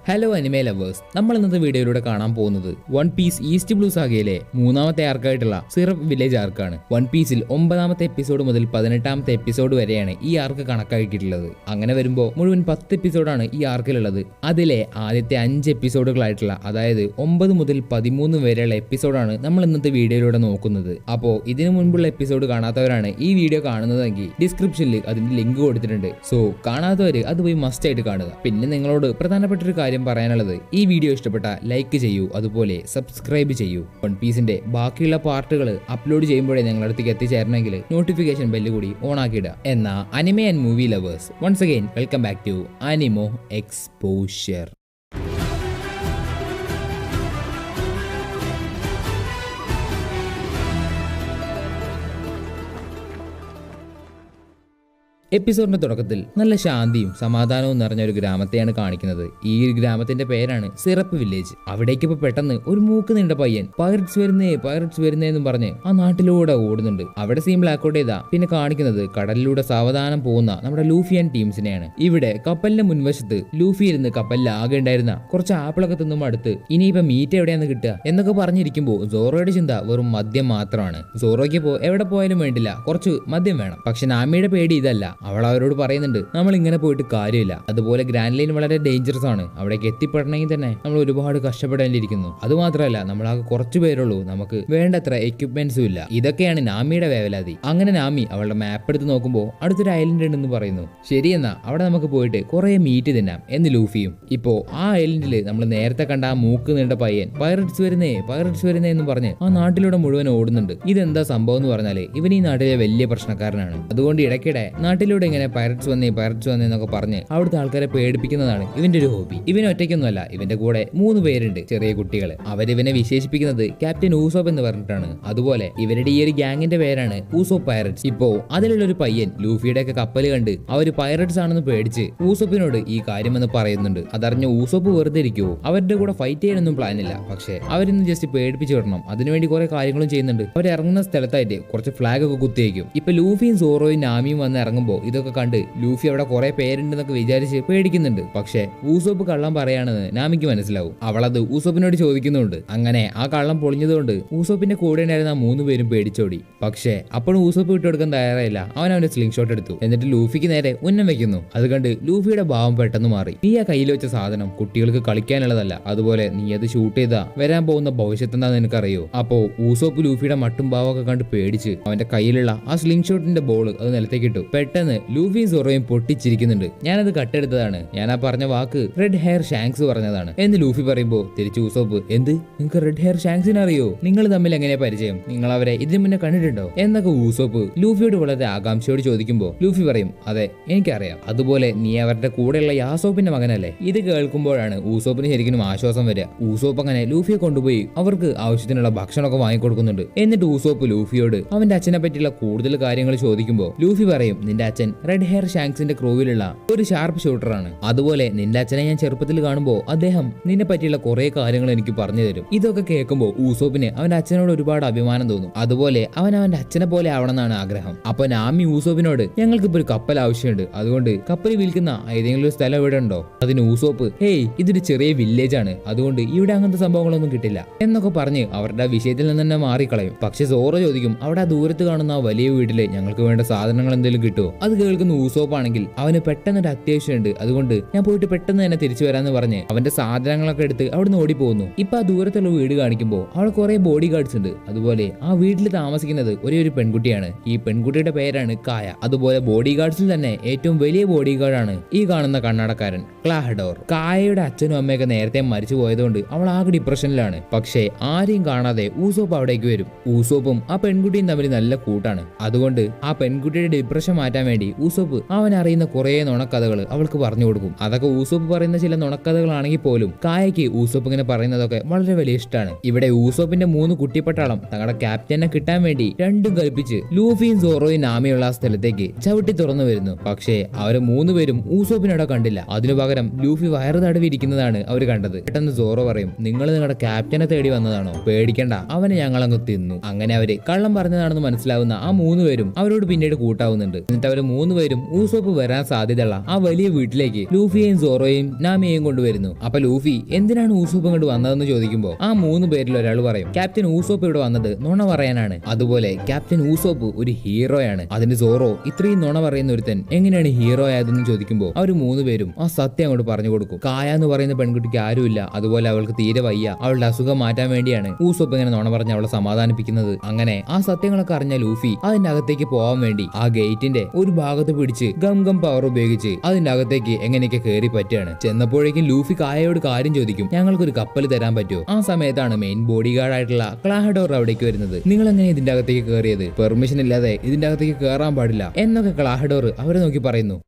Hello anime lovers, നമ്മൾ ഇന്നത്തെ വീഡിയോയിലൂടെ കാണാൻ പോകുന്നത് വൺ പീസ് ഈസ്റ്റ് ബ്ലൂ സാഗയിലെ മൂന്നാമത്തെ ആർക്കായിട്ടുള്ള സിറപ്പ് വില്ലേജ് ആർക്കാണ്. വൺ പീസിൽ 9ാമത്തെ എപ്പിസോഡ് മുതൽ 18ാമത്തെ എപ്പിസോഡ് വരെയാണ് ഈ ആർക്ക് കണക്കാക്കിയിട്ടുള്ളത്. അങ്ങനെ വരുമ്പോൾ മുഴുവൻ 10 എപ്പിസോഡാണ് ഈ ആർക്കിലുള്ളത്. അതിലെ ആദ്യത്തെ 5 എപ്പിസോഡുകളായിട്ടുള്ള അതായത് 9 മുതൽ 13 വരെയുള്ള എപ്പിസോഡാണ് നമ്മൾ ഇന്നത്തെ വീഡിയോയിലൂടെ നോക്കുന്നത്. അപ്പോൾ ഇതിനു മുൻപുള്ള എപ്പിസോഡ് കാണാത്തവരാണ് ഈ വീഡിയോ കാണുന്നതെങ്കിൽ ഡിസ്ക്രിപ്ഷനിൽ അതിന്റെ ലിങ്ക് കൊടുത്തിട്ടുണ്ട്. സോ കാണാത്തവര് അത് പോയി മസ്റ്റ് ആയിട്ട് കാണുക. പിന്നെ നിങ്ങളോട് പ്രധാനപ്പെട്ട ഒരു കാര്യം പറയാനുള്ളത്, ഈ വീഡിയോ ഇഷ്ടപ്പെട്ട ലൈക്ക് ചെയ്യൂ, അതുപോലെ സബ്സ്ക്രൈബ് ചെയ്യൂ. വൺ പീസിന്റെ ബാക്കിയുള്ള പാർട്ടുകൾ അപ്ലോഡ് ചെയ്യുമ്പോഴേ നിങ്ങളുടെ അടുത്തേക്ക് എത്തിച്ചേരണമെങ്കിൽ നോട്ടിഫിക്കേഷൻ ബെല്ല് കൂടി ഓൺ ആക്കിയിടുക. എന്നാ anime and movie lovers, once again welcome back to Animo Exposure. എപ്പിസോഡിന്റെ തുടക്കത്തിൽ നല്ല ശാന്തിയും സമാധാനവും നിറഞ്ഞ ഒരു ഗ്രാമത്തെയാണ് കാണിക്കുന്നത്. ഈ ഒരു ഗ്രാമത്തിന്റെ പേരാണ് സിറപ്പ് വില്ലേജ്. അവിടേക്ക് ഇപ്പൊ പെട്ടെന്ന് ഒരു മൂക്ക് നീണ്ട പയ്യൻ പൈററ്റ്സ് വരുന്നേ എന്നും പറഞ്ഞ് ആ നാട്ടിലൂടെ ഓടുന്നുണ്ട്. അവിടെ സീൻ ബ്ലാക്ക് ഔട്ട് ചെയ്താ പിന്നെ കാണിക്കുന്നത് കടലിലൂടെ സാവധാനം പോകുന്ന നമ്മുടെ ലൂഫി ആൻഡ് ടീംസിനെയാണ്. ഇവിടെ കപ്പലിന്റെ മുൻവശത്ത് ലൂഫി ഇരുന്ന് കപ്പലിൽ ആകെ ഉണ്ടായിരുന്ന കുറച്ച് ആപ്പിളൊക്കെ തിന്നും അടുത്ത് ഇനിയിപ്പോ മീറ്റ് എവിടെയാന്ന് കിട്ടുക എന്നൊക്കെ പറഞ്ഞിരിക്കുമ്പോൾ സോറോയുടെ ചിന്ത വെറും മദ്യം മാത്രമാണ്. സോറോയ്ക്ക് എവിടെ പോയാലും വേണ്ടില്ല, കുറച്ച് മദ്യം വേണം. പക്ഷെ നാമിയുടെ പേടി ഇതല്ല. അവൾ അവരോട് പറയുന്നുണ്ട്, നമ്മൾ ഇങ്ങനെ പോയിട്ട് കാര്യമില്ല, അതുപോലെ ഗ്രാൻഡ് ലൈൻ വളരെ ഡേഞ്ചറസ് ആണ്, അവിടേക്ക് എത്തിപ്പെടണമെങ്കിൽ തന്നെ നമ്മൾ ഒരുപാട് കഷ്ടപ്പെടേണ്ടിയിരിക്കുന്നു. അതുമാത്രമല്ല, നമ്മളാകെ കുറച്ചു പേരുള്ളൂ, നമുക്ക് വേണ്ടത്ര എക്യുപ്മെന്റ്സും ഇല്ല. ഇതൊക്കെയാണ് നാമിയുടെ വേവലാതി. അങ്ങനെ നാമി അവളുടെ മാപ്പ് എടുത്ത് നോക്കുമ്പോൾ അടുത്തൊരു ഐലൻഡ് ഉണ്ടെന്ന് പറയുന്നു. ശരിയെന്നാ അവിടെ നമുക്ക് പോയിട്ട് കുറെ മീറ്റ് തിന്നാം എന്ന് ലൂഫിയും. ഇപ്പോ ആ ഐലൻഡിൽ നമ്മൾ നേരത്തെ കണ്ട ആ മൂക്ക് നീണ്ട പയ്യൻ പൈററ്റ്സ് വരുന്നേ എന്നും പറഞ്ഞ് ആ നാട്ടിലൂടെ മുഴുവൻ ഓടുന്നുണ്ട്. ഇതെന്താ സംഭവം എന്ന് പറഞ്ഞാല് ഇവൻ ഈ നാട്ടിലെ വലിയ പ്രശ്നക്കാരനാണ്. അതുകൊണ്ട് ഇടയ്ക്കിടെ നാട്ടിലൂടെ ഇങ്ങനെ പൈററ്റ്സ് വന്നേ എന്നൊക്കെ പറഞ്ഞ് അവിടുത്തെ ആൾക്കാരെ പേടിപ്പിക്കുന്നതാണ് ഇവന്റെ ഒരു ഹോബി. ഇവൻ ഒറ്റയ്ക്കൊന്നുമല്ല, ഇവന്റെ കൂടെ 3 പേരുണ്ട്, ചെറിയ കുട്ടികള്. അവരിവനെ വിശേഷിപ്പിക്കുന്നത് ക്യാപ്റ്റൻ ഊസോപ്പ് എന്ന് പറഞ്ഞിട്ടാണ്. അതുപോലെ ഇവരുടെ ഈ ഒരു ഗ്യാങ്ങിന്റെ പേരാണ് ഊസോപ്പ് പൈററ്റ്സ്. ഇപ്പോ അതിലുള്ള ഒരു പയ്യൻ ലൂഫിയുടെ ഒക്കെ കപ്പൽ കണ്ട് അവര് പൈററ്റ്സ് ആണെന്ന് പേടിച്ച് ഊസോപ്പിനോട് ഈ കാര്യമെന്ന് പറയുന്നുണ്ട്. അതറിഞ്ഞ ഊസോപ്പ് വെറുതെ ഇരിക്കുവോ? അവരുടെ കൂടെ ഫൈറ്റ് ചെയ്യാനൊന്നും പ്ലാൻ ഇല്ല, പക്ഷെ അവരിന്ന് ജസ്റ്റ് പേടിപ്പിച്ചു വിടണം. അതിനുവേണ്ടി കുറെ കാര്യങ്ങളും ചെയ്യുന്നുണ്ട്. അവർ ഇറങ്ങുന്ന സ്ഥലത്തായിട്ട് കുറച്ച് ഫ്ലാഗ് ഒക്കെ കുത്തിയേക്കും. ഇപ്പൊ ലൂഫിയും സോറോയും നാമിയും വന്ന് ഇറങ്ങുമ്പോൾ ഇതൊക്കെ കണ്ട് ലൂഫി അവിടെ കുറെ പേരുണ്ടെന്നൊക്കെ വിചാരിച്ച് പേടിക്കുന്നുണ്ട്. പക്ഷെ ഊസോപ്പ് കള്ളം പറയാണെന്ന് നാമിക്ക് മനസ്സിലാവും. അവളത് ഊസോപ്പിനോട് ചോദിക്കുന്നുണ്ട്. അങ്ങനെ ആ കള്ളം പൊളിഞ്ഞതുകൊണ്ട് ഊസോപ്പിന്റെ കൂടെ ഉണ്ടായിരുന്ന 3 പേരും പേടിച്ചോടി. പക്ഷെ അപ്പോഴും ഊസോപ്പ് വിട്ടുകൊടുക്കാൻ തയ്യാറായില്ല. അവന്റെ സ്ലിംഗ് ഷോട്ട് എടുത്തു, എന്നിട്ട് ലൂഫിക്ക് നേരെ ഉന്നം വെക്കുന്നു. അത് കണ്ട് ലൂഫിയുടെ ഭാവം പെട്ടെന്ന് മാറി. നീ ആ കയ്യിൽ വെച്ച സാധനം കുട്ടികൾക്ക് കളിക്കാനുള്ളതല്ല, അതുപോലെ നീ അത് ഷൂട്ട് ചെയ്താ വരാൻ പോകുന്ന ഭവിഷ്യത്ത് എന്താന്ന് നിനക്കറിയോ? അപ്പോ ഊസോപ്പ് ലൂഫിയുടെ മട്ടും ഭാവമൊക്കെ കണ്ട് പേടിച്ച് അവന്റെ കയ്യിലുള്ള ആ സ്ലിംഗ് ഷോട്ടിന്റെ ബോൾ അത് നിലത്തേക്ക് ഇട്ടു. പെട്ടെന്ന് ലൂഫിയും സോറോയും പൊട്ടിച്ചിരിക്കുന്നുണ്ട്. ഞാനത് കട്ടെടുത്തതാണ്, ഞാൻ ആ പറഞ്ഞ വാക്ക് റെഡ് ഹെയർ ഷാങ്ക്സ് പറഞ്ഞതാണ് എന്ന് ലൂഫി പറയുമ്പോ തിരിച്ചു ഊസോപ്പ്, എന്ത്, നിങ്ങൾക്ക് റെഡ് ഹെയർ ഷാങ്ക്സിനെ അറിയോ? നിങ്ങൾ തമ്മിൽ എങ്ങനെയാ പരിചയം? നിങ്ങൾ അവരെ ഇതിനു മുന്നേ കണ്ടിട്ടുണ്ടോ എന്നൊക്കെ ഊസോപ്പ് ലൂഫിയോട് വളരെ ആകാംക്ഷയോട് ചോദിക്കുമ്പോ ലൂഫി പറയും, അതെ എനിക്കറിയാം, അതുപോലെ നീ അവരുടെ കൂടെയുള്ള യാസോപ്പിന്റെ മകനല്ലേ? ഇത് കേൾക്കുമ്പോഴാണ് ഊസോപ്പിന് ശരിക്കും ആശ്വാസം വരിക. ഊസോപ്പ് അങ്ങനെ ലൂഫിയെ കൊണ്ടുപോയി അവർക്ക് ആവശ്യത്തിനുള്ള ഭക്ഷണമൊക്കെ വാങ്ങിക്കൊടുക്കുന്നുണ്ട്. എന്നിട്ട് ഊസോപ്പ് ലൂഫിയോട് അവന്റെ അച്ഛനെ പറ്റിയുള്ള കൂടുതൽ കാര്യങ്ങൾ ചോദിക്കുമ്പോൾ ലൂഫി പറയും, നിന്റെ അച്ഛൻ റെഡ് ഹെയർ ഷാങ്ക്സിന്റെ ക്രൂവിലുള്ള ഒരു ഷാർപ്പ് ഷൂട്ടറാണ്. അതുപോലെ നിന്റെ അച്ഛനെ ഞാൻ ചെറുപ്പത്തിൽ കാണുമ്പോൾ അദ്ദേഹം നിന്നെ പറ്റിയുള്ള കുറെ കാര്യങ്ങൾ എനിക്ക് പറഞ്ഞു തരും. ഇതൊക്കെ കേൾക്കുമ്പോൾ ഊസോപ്പിന് അവന്റെ അച്ഛനോട് ഒരുപാട് അഭിമാനം തോന്നും. അതുപോലെ അവന്റെ അച്ഛനെ പോലെ ആവണമെന്നാണ് ആഗ്രഹം. അപ്പൊ നാമി ഊസോപ്പിനോട്, ഞങ്ങൾക്കിപ്പോ ഒരു കപ്പൽ ആവശ്യമുണ്ട്, അതുകൊണ്ട് കപ്പൽ വിൽക്കുന്ന ഏതെങ്കിലും ഒരു സ്ഥലം ഇവിടെ ഉണ്ടോ? അതിന് ഊസോപ്പ്, ഹേയ് ഇതൊരു ചെറിയ വില്ലേജ് ആണ്, അതുകൊണ്ട് ഇവിടെ അങ്ങനത്തെ സംഭവങ്ങളൊന്നും കിട്ടില്ല എന്നൊക്കെ പറഞ്ഞ് അവരുടെ വിഷയത്തിൽ നിന്ന് തന്നെ മാറിക്കളയും. പക്ഷെ സോറോ ചോദിക്കും, അവിടെ ദൂരത്ത് കാണുന്ന ആ വലിയ വീട്ടില് ഞങ്ങൾക്ക് വേണ്ട സാധനങ്ങൾ എന്തെങ്കിലും കിട്ടുമോ? അത് കേൾക്കുന്ന ഊസോപ്പ് ആണെങ്കിൽ അവന് പെട്ടെന്നൊരു അത്യാവശ്യമുണ്ട്, അതുകൊണ്ട് ഞാൻ പോയിട്ട് പെട്ടെന്ന് തന്നെ തിരിച്ചു വരാന്ന് പറഞ്ഞ് അവന്റെ സാധനങ്ങളൊക്കെ എടുത്ത് അവിടുന്ന് ഓടി പോകുന്നു. ഇപ്പൊ ആ ദൂരത്തുള്ള വീട് കാണിക്കുമ്പോൾ അവിടെ കുറെ ബോഡി ഗാർഡ്സ് ഉണ്ട്. അതുപോലെ ആ വീട്ടിൽ താമസിക്കുന്നത് ഒരേ ഒരു പെൺകുട്ടിയാണ്. ഈ പെൺകുട്ടിയുടെ പേരാണ് കായ. അതുപോലെ ബോഡി ഗാർഡ്സിൽ തന്നെ ഏറ്റവും വലിയ ബോഡി ഗാർഡാണ് ഈ കാണുന്ന കണ്ണടക്കാരൻ ക്ലാഹഡോർ. കായയുടെ അച്ഛനും അമ്മയൊക്കെ നേരത്തെ മരിച്ചു പോയതുകൊണ്ട് അവൾ ആകെ ഡിപ്രഷനിലാണ്. പക്ഷേ ആരെയും കാണാതെ ഊസോപ്പ് അവിടേക്ക് വരും. ഊസോപ്പും ആ പെൺകുട്ടിയും തമ്മിൽ നല്ല കൂട്ടാണ്. അതുകൊണ്ട് ആ പെൺകുട്ടിയുടെ ഡിപ്രഷൻ മാറ്റാൻ വേണ്ടി ഊസോപ്പ് അവൻ അറിയുന്ന കുറെ നുണക്കഥകൾ അവൾക്ക് പറഞ്ഞു കൊടുക്കും. അതൊക്കെ ഊസോപ്പ് പറയുന്ന ചില നുണക്കഥകളാണെങ്കിൽ പോലും കായയ്ക്ക് ഊസോപ്പ് ഇങ്ങനെ പറയുന്നതൊക്കെ വളരെ വലിയ ഇഷ്ടമാണ്. ഇവിടെ ഊസോപ്പിന്റെ 3 കുട്ടിപ്പട്ടാളം തങ്ങളുടെ ക്യാപ്റ്റനെ കിട്ടാൻ വേണ്ടി രണ്ടും കൽപ്പിച്ച് ലൂഫിയും സോറോയും നാമിയുള്ള ആ സ്ഥലത്തേക്ക് ചവിട്ടി തുറന്നു വരുന്നു. പക്ഷേ അവര് 3 പേരും ഊസോപ്പിനവിടെ കണ്ടില്ല. അതിനു പകരം ലൂഫി വയറ് തടവിരിക്കുന്നതാണ് അവർ കണ്ടത്. പെട്ടെന്ന് സോറോ പറയും, നിങ്ങൾ നിങ്ങളുടെ ക്യാപ്റ്റനെ തേടി വന്നതാണോ? പേടിക്കണ്ട, അവനെ ഞങ്ങളങ്ങ് തിന്നു. അങ്ങനെ അവര് കള്ളം പറഞ്ഞതാണെന്ന് മനസ്സിലാവുന്ന ആ 3 പേരും അവരോട് പിന്നീട് കൂട്ടാവുന്നുണ്ട്. എന്നിട്ട് അവര് അതുപോലെ 3 പേരും ഊസോപ്പ് വരാൻ സാധ്യതയുള്ള ആ വലിയ വീട്ടിലേക്ക് ലൂഫിയെയും സോറോയും നാമിയെയും കൊണ്ടുവരുന്നു. അപ്പൊ ലൂഫി എന്തിനാണ് ഊസോപ്പ് ഇങ്ങോട്ട് വന്നതെന്ന് ചോദിക്കുമ്പോൾ ആ 3 പേരിൽ ഒരാൾ പറയും ക്യാപ്റ്റൻ ഊസോപ്പ് ഇവിടെ വന്നത് നുണ പറയാനാണ്. അതുപോലെ ക്യാപ്റ്റൻ ഊസോപ്പ് ഒരു ഹീറോയാണ്. അതിന് സോറോ ഇത്രയും നുണ പറയുന്ന ഒരുത്തൻ എങ്ങനെയാണ് ഹീറോ ആയതെന്ന് ചോദിക്കുമ്പോൾ അവർ 3 പേരും ആ സത്യം അങ്ങോട്ട് പറഞ്ഞു കൊടുക്കും. കായ എന്ന് പറയുന്ന പെൺകുട്ടിക്ക് ആരുമില്ല, അതുപോലെ അവൾക്ക് തീരെ വയ്യ, അവളുടെ അസുഖം മാറ്റാൻ വേണ്ടിയാണ് ഊസോപ്പ് ഇങ്ങനെ നുണ പറഞ്ഞ് അവളെ സമാധാനിപ്പിക്കുന്നത്. അങ്ങനെ ആ സത്യങ്ങളൊക്കെ അറിഞ്ഞ ലൂഫി അതിന്റെ അകത്തേക്ക് പോകാൻ വേണ്ടി ആ ഗേറ്റിന്റെ ഒരു ഭാഗത്ത് പിടിച്ച് ഗം പവർ ഉപയോഗിച്ച് അതിന്റെ അകത്തേക്ക് എങ്ങനെയൊക്കെ കയറി പറ്റുകയാണ്. ചെന്നപ്പോഴേക്കും ലൂഫി കായയോട് കാര്യം ചോദിക്കും, ഞങ്ങൾക്കൊരു കപ്പൽ തരാൻ പറ്റുമോ? ആ സമയത്താണ് മെയിൻ ബോഡി ഗാർഡ് ആയിട്ടുള്ള ക്ലാഹഡോർ അവിടേക്ക് വരുന്നത്. നിങ്ങൾ എങ്ങനെ ഇതിന്റെ അകത്തേക്ക് കയറിയത്? പെർമിഷൻ ഇല്ലാതെ ഇതിന്റെ അകത്തേക്ക് കയറാൻ പാടില്ല എന്നൊക്കെ ക്ലാഹഡോർ അവരെ നോക്കി പറയുന്നു.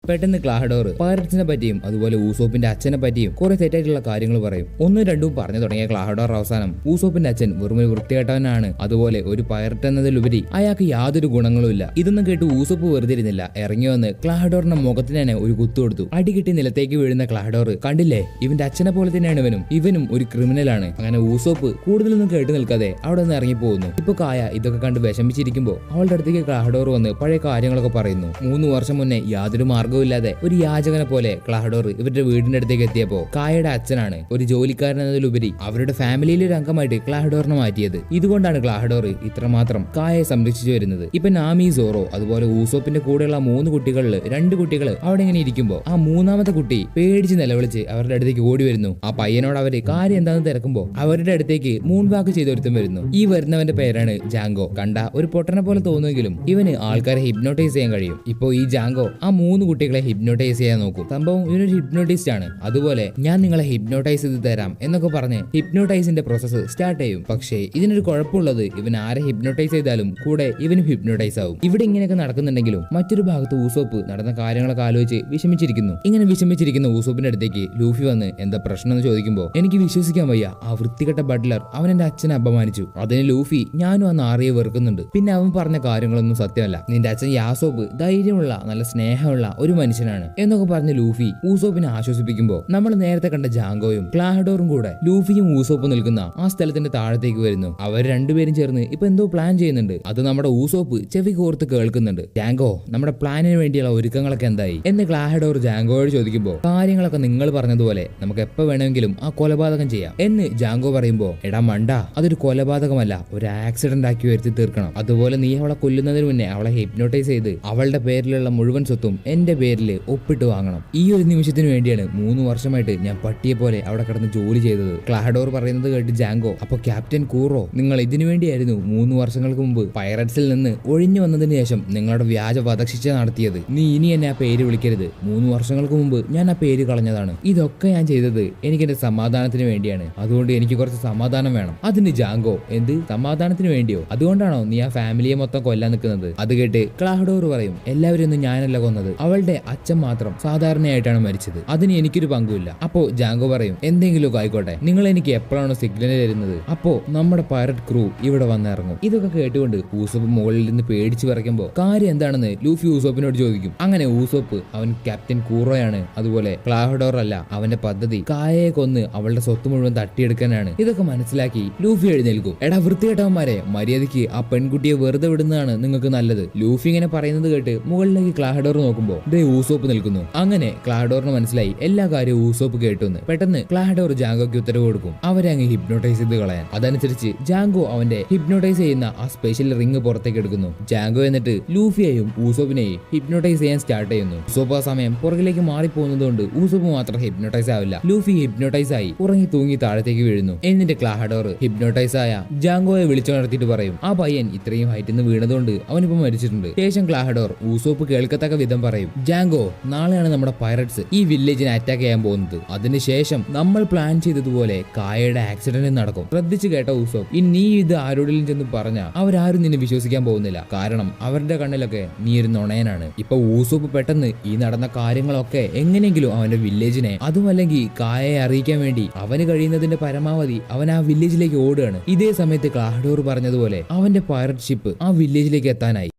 പെട്ടെന്ന് ക്ലാഹഡോർ പൈററ്റ്സിനെ പറ്റിയും അതുപോലെ ഊസോപ്പിന്റെ അച്ഛനെ പറ്റിയും കുറെ തെറ്റായിട്ടുള്ള കാര്യങ്ങൾ പറയും. 1, 2 പറഞ്ഞു തുടങ്ങിയ ക്ലാഹഡോർ അവസാനം ഊസോപ്പിന്റെ അച്ഛൻ വെറും ഒരു വൃത്തികെട്ടവനാണ്, അതുപോലെ ഒരു പൈററ്റ് എന്നതിലുപരി അയാൾക്ക് യാതൊരു ഗുണങ്ങളും ഇല്ല. ഇതൊന്നും കേട്ട് ഊസോപ്പ് വെറുതെ ഇരുന്നില്ല. ഇറങ്ങി വന്ന് ക്ലാഹഡോറിന്റെ മുഖത്തിന് തന്നെ ഒരു കുത്തു കൊടുത്തു. അടികിട്ടി നിലത്തേക്ക് വീഴുന്ന ക്ലാഹഡോർ കണ്ടില്ലേ, ഇവന്റെ അച്ഛനെ പോലെ തന്നെയാണ് ഇവനും ഒരു ക്രിമിനലാണ്. അങ്ങനെ ഊസോപ്പ് കൂടുതലൊന്നും കേട്ട് നിൽക്കാതെ അവിടെ നിന്ന് ഇറങ്ങി പോകുന്നു. ഇപ്പൊ കായ ഇതൊക്കെ കണ്ട് വിഷമിച്ചിരിക്കുമ്പോൾ അവളുടെ അടുത്തേക്ക് ക്ലാഹഡോർ വന്ന് പഴയ കാര്യങ്ങളൊക്കെ പറയുന്നു. 3 വർഷം മുന്നേ യാതൊരു മാർഗവും ഇല്ലാതെ ഒരു യാചകനെ പോലെ ക്ലാഹഡോർ ഇവരുടെ വീടിന്റെ അടുത്തേക്ക് എത്തിയപ്പോ കായയുടെ അച്ഛനാണ് ഒരു ജോലിക്കാരൻ എന്നതിലുപരി അവരുടെ ഫാമിലിയിലെ ഒരു അംഗമായിട്ട് ക്ലാഹഡോറിനെ മാറ്റിയത്. ഇതുകൊണ്ടാണ് ക്ലാഹഡോർ ഇത്രമാത്രം കായയെ സംരക്ഷിച്ചു വരുന്നത്. ഇപ്പൊ നാമി, സോറോ അതുപോലെ ഊസോപ്പിന്റെ കൂടെയുള്ള 3 കുട്ടികളിൽ 2 കുട്ടികൾ അവിടെ ഇങ്ങനെ ഇരിക്കുമ്പോ ആ 3ാമത്തെ കുട്ടി പേടിച്ച് നിലവിളിച്ച് അവരുടെ അടുത്തേക്ക് ഓടി വരുന്നു. ആ പയ്യനോട് അവര് കാര്യം എന്താണെന്ന് തിരക്കുമ്പോ അവരുടെ അടുത്തേക്ക് മൂൺ വാക്ക് ചെയ്തൊരുത്തം വരുന്നു. ഈ വരുന്നവന്റെ പേരാണ് ജാങ്കോ. കണ്ട ഒരു പൊട്ടനെ പോലെ തോന്നുമെങ്കിലും ഇവന് ആൾക്കാരെ ഹിപ്നോട്ടൈസ് ചെയ്യാൻ കഴിയും. ഇപ്പോ ഈ ജാങ്കോ ആ 3 കുട്ടികളെ ഹിപ്നോട്ടൈസ് ചെയ്യാൻ നോക്കും. സംഭവം ഇവനൊരു ഹിപ്നോട്ടിസ്റ്റ് ആണ്. അതുപോലെ ഞാൻ നിങ്ങളെ ഹിപ്നോട്ടൈസ് ചെയ്ത് തരാം എന്നൊക്കെ പറഞ്ഞ് ഹിപ്നോട്ടൈസിന്റെ പ്രോസസ് സ്റ്റാർട്ട് ചെയ്യും. പക്ഷേ ഇതിനൊരു കുഴപ്പമുള്ളത് ഇവൻ ആരെ ഹിപ്നോട്ടൈസ് ചെയ്താലും കൂടെ ഇവനും ഹിപ്നോട്ടൈസ് ആവും. ഇവിടെ ഇങ്ങനെയൊക്കെ നടക്കുന്നുണ്ടെങ്കിലും മറ്റൊരു ഭാഗത്ത് ഊസോപ്പ് നടന്ന കാര്യങ്ങളൊക്കെ ആലോചിച്ച് വിഷമിച്ചിരിക്കുന്നു. ഇങ്ങനെ വിഷമിച്ചിരിക്കുന്ന ഊസോപ്പിന്റെ അടുത്തേക്ക് ലൂഫി വന്ന് എന്താ പ്രശ്നം എന്ന് ചോദിക്കുമ്പോൾ എനിക്ക് വിശ്വസിക്കാൻ വയ്യ, ആ വൃത്തികെട്ട ബട്ട്ലർ അവൻ എന്റെ അച്ഛനെ അപമാനിച്ചു. അതിന് ലൂഫി ഞാനും ആ നാറിയെ വെറുക്കുന്നുണ്ട്. പിന്നെ അവൻ പറഞ്ഞ കാര്യങ്ങളൊന്നും സത്യമല്ല. നിന്റെ അച്ഛൻ യാസോബ് ധൈര്യമുള്ള നല്ല സ്നേഹമുള്ള ഒരു മനുഷ്യനാണ് എന്നൊക്കെ പറഞ്ഞ് ലൂഫി ഊസോപ്പിനെ ആശ്വസിപ്പിക്കുമ്പോൾ നമ്മൾ നേരത്തെ കണ്ട ജാങ്കോയും ക്ലാഹഡോറും കൂടെ ലൂഫിയും ഊസോപ്പും നിൽക്കുന്ന ആ സ്ഥലത്തിന്റെ താഴത്തേക്ക് വരുന്നു. അവർ രണ്ടുപേരും ചേർന്ന് ഇപ്പൊ എന്തോ പ്ലാൻ ചെയ്യുന്നുണ്ട്. അത് നമ്മുടെ ഊസോപ്പ് ചെവി കോർത്ത് കേൾക്കുന്നുണ്ട്. ജാങ്കോ, നമ്മുടെ പ്ലാനിന് വേണ്ടിയുള്ള ഒരുക്കങ്ങളൊക്കെ എന്തായി എന്ന് ക്ലാഹഡോർ ജാങ്കോയോട് ചോദിക്കുമ്പോൾ കാര്യങ്ങളൊക്കെ നിങ്ങൾ പറഞ്ഞതുപോലെ നമുക്ക് എപ്പോ വേണമെങ്കിലും ആ കൊലപാതകം ചെയ്യാം എന്ന് ജാങ്കോ പറയുമ്പോ എടാ മണ്ട, അതൊരു കൊലപാതകമല്ല, ഒരു ആക്സിഡന്റ് ആക്കി വരുത്തി തീർക്കണം. അതുപോലെ നീ അവളെ കൊല്ലുന്നതിന് മുന്നേ അവളെ ഹിപ്നോട്ടൈസ് ചെയ്ത് അവളുടെ പേരിലുള്ള മുഴുവൻ സ്വത്തും എന്റെ പേരിൽ ഒപ്പിട്ട് വാങ്ങണം. ഈ ഒരു നിമിഷത്തിന് വേണ്ടിയാണ് 3 വർഷമായിട്ട് ഞാൻ പട്ടിയെ പോലെ അവിടെ കിടന്ന് ജോലി ചെയ്തത്. ക്ലാഹഡോർ പറയുന്നത് കേട്ട് ജാങ്കോ, അപ്പൊ ക്യാപ്റ്റൻ കൂറോ നിങ്ങൾ ഇതിനു വേണ്ടിയായിരുന്നു 3 വർഷങ്ങൾക്ക് മുമ്പ് പൈററ്റ്സിൽ നിന്ന് ഒഴിഞ്ഞു വന്നതിന് ശേഷം നിങ്ങളുടെ വ്യാജ വധശിക്ഷ നടത്തിയത്. നീ ഇനി എന്നെ ആ പേര് വിളിക്കരുത്. 3 വർഷങ്ങൾക്ക് മുമ്പ് ഞാൻ ആ പേര് കളഞ്ഞതാണ്. ഇതൊക്കെ ഞാൻ ചെയ്തത് എനിക്ക് എന്റെ സമാധാനത്തിന് വേണ്ടിയാണ്. അതുകൊണ്ട് എനിക്ക് കുറച്ച് സമാധാനം വേണം. അതിന് ജാങ്കോ, എന്ത് സമാധാനത്തിന് വേണ്ടിയോ? അതുകൊണ്ടാണോ നീ ആ ഫാമിലിയെ മൊത്തം കൊല്ലാൻ നിൽക്കുന്നത്? അത് കേട്ട് ക്ലാഹഡോർ പറയും, എല്ലാവരും ഒന്നും ഞാനല്ല കൊന്നത്, അവളുടെ അച്ഛൻ മാത്രം സാധാരണയായിട്ടാണ് മരിച്ചത്. അതിന് എനിക്കൊരു പങ്കുമില്ല. അപ്പോ ജാങ്കോ പറയും, എന്തെങ്കിലുമൊക്കെ ആയിക്കോട്ടെ, നിങ്ങൾ എനിക്ക് എപ്പോഴാണോ സിഗ്നൽ തരുന്നത് അപ്പോ നമ്മുടെ പൈററ്റ് ക്രൂ ഇവിടെ വന്നിറങ്ങും. ഇതൊക്കെ കേട്ടുകൊണ്ട് ഊസോപ്പ് മുകളിൽ നിന്ന് പേടിച്ച് വിറയ്ക്കുമ്പോൾ കാര്യം എന്താണെന്ന് ലൂഫി ഊസോപ്പിനോട് ചോദിക്കും. അങ്ങനെ ഊസോപ്പ് അവൻ ക്യാപ്റ്റൻ കൂറോയാണ്, അതുപോലെ ക്ലാഹഡോർ അല്ല. അവന്റെ പദ്ധതി കായയെ കൊന്ന് അവളുടെ സ്വത്ത് മുഴുവൻ തട്ടിയെടുക്കാനാണ്. ഇതൊക്കെ മനസ്സിലാക്കി ലൂഫി എഴുന്നേൽക്കും. എടാ വൃത്തികെട്ടവന്മാരെ, മര്യാദയ്ക്ക് ആ പെൺകുട്ടിയെ വെറുതെ വിടുന്നതാണ് നിങ്ങൾക്ക് നല്ലത്. ലൂഫി ഇങ്ങനെ പറയുന്നത് കേട്ട് മുകളിലേക്ക് ക്ലാഹഡോർ നോക്കുമ്പോൾ ദേ ഊസോപ്പ് നിൽക്കുന്നു. അങ്ങനെ ക്ലാഹഡോറിന് മനസ്സിലായി എല്ലാ കാര്യവും ഊസോപ്പ് കേട്ടുന്ന്. പെട്ടെന്ന് ക്ലാഹഡോർ ജാങ്കോയ്ക്ക് ഉത്തരവ് കൊടുക്കും അവരെ അങ്ങ് ഹിപ്നോട്ടൈസ് ചെയ്ത് കളയാൻ. അതനുസരിച്ച് ജാങ്കോ അവന്റെ ഹിപ്നോട്ടൈസ് ചെയ്യുന്ന ആ സ്പെഷ്യൽ റിംഗ് പുറത്തേക്ക് എടുക്കുന്നു. ജാങ്കോ എന്നിട്ട് ലൂഫിയെയും ഊസോപ്പിനെയും ഹിപ്നോട്ടൈസ് ചെയ്യാൻ സ്റ്റാർട്ട് ചെയ്യുന്നു. ഊസോപ്പ് ആ സമയം പുറകിലേക്ക് മാറിപ്പോകുന്നതുകൊണ്ട് ഊസോപ്പ് മാത്രം ഹിപ്നോട്ടൈസ് ആവില്ല. ലൂഫി ഹിപ്നോട്ടൈസ് ആയി ഉറങ്ങി തൂങ്ങി താഴത്തേക്ക് വീഴുന്നു. എന്നിട്ട് ക്ലാഹഡോർ ഹിപ്നോട്ടൈസ് ആയ ജാങ്കോയെ വിളിച്ചുണർത്തിയിട്ട് പറയും, ആ പയ്യൻ ഇത്രയും ഹൈറ്റിൽ നിന്ന് വീണതുകൊണ്ട് അവനിപ്പോ മരിച്ചിട്ടുണ്ട്. ശേഷം ക്ലാഹഡോർ ഊസോപ്പ് കേൾക്കത്തക്ക വിധം പറയും, ജാങ്കോ, നാളെയാണ് നമ്മുടെ പൈററ്റ്സ് ഈ വില്ലേജിനെ അറ്റാക്ക് ചെയ്യാൻ പോകുന്നത്. അതിനുശേഷം നമ്മൾ പ്ലാൻ ചെയ്തതുപോലെ കായയുടെ ആക്സിഡന്റ് നടക്കും. ശ്രദ്ധിച്ചു കേട്ട ഊസോപ്പ്, ഇനി നീ ഇത് ആരോടെങ്കിലും ചെന്ന് പറഞ്ഞാൽ അവരാരും നിന്നെ വിശ്വസിക്കാൻ പോകുന്നില്ല. കാരണം അവരുടെ കണ്ണിലൊക്കെ നീ ഒരു നുണയനാണ്. ഇപ്പൊ ഊസോപ്പ് പെട്ടെന്ന് ഈ നടന്ന കാര്യങ്ങളൊക്കെ എങ്ങനെയെങ്കിലും അവന്റെ വില്ലേജിനെ, അതുമല്ലെങ്കിൽ കായയെ അറിയിക്കാൻ വേണ്ടി അവന് കഴിയുന്നതിന്റെ പരമാവധി അവൻ ആ വില്ലേജിലേക്ക് ഓടുകയാണ്. ഇതേ സമയത്ത് ക്ലാഹഡോർ പറഞ്ഞതുപോലെ അവന്റെ പൈററ്റ് ഷിപ്പ് ആ വില്ലേജിലേക്ക് എത്താനായി.